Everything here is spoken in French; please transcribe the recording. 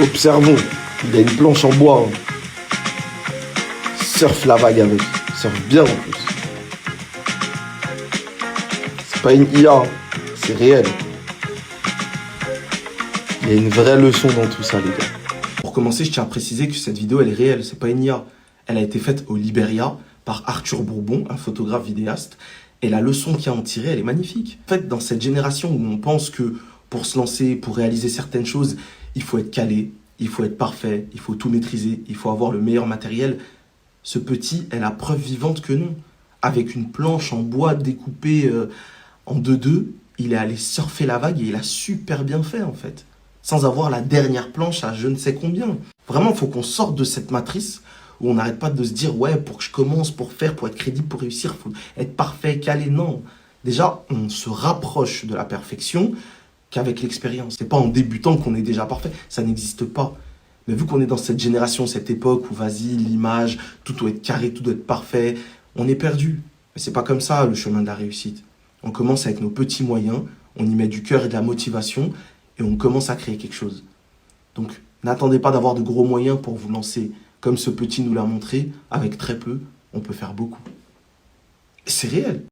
Observons. Il a une planche en bois. Surfe la vague avec. Surfe bien en plus. C'est pas une IA, c'est réel. Il y a une vraie leçon dans tout ça, les gars. Pour commencer, je tiens à préciser que cette vidéo, elle est réelle, c'est pas une IA. Elle a été faite au Libéria par Arthur Bourbon, un photographe vidéaste. Et la leçon qu'il y a à en tirer, elle est magnifique. En fait, dans cette génération où on pense que pour se lancer, pour réaliser certaines choses, il faut être calé, il faut être parfait, il faut tout maîtriser, il faut avoir le meilleur matériel, ce petit est la preuve vivante que non. Avec une planche en bois découpée en 2-2, il est allé surfer la vague et il a super bien fait en fait. Sans avoir la dernière planche à je ne sais combien. Vraiment, il faut qu'on sorte de cette matrice où on n'arrête pas de se dire, ouais, pour que je commence, pour faire, pour être crédible, pour réussir, il faut être parfait, calé. Non. Déjà, on se rapproche de la perfection qu'avec l'expérience. C'est pas en débutant qu'on est déjà parfait. Ça n'existe pas. Mais vu qu'on est dans cette génération, cette époque où, vas-y, l'image, tout doit être carré, tout doit être parfait, on est perdu. Mais c'est pas comme ça, le chemin de la réussite. On commence avec nos petits moyens, on y met du cœur et de la motivation, et on commence à créer quelque chose. Donc, n'attendez pas d'avoir de gros moyens pour vous lancer. Comme ce petit nous l'a montré, avec très peu, on peut faire beaucoup. Et c'est réel.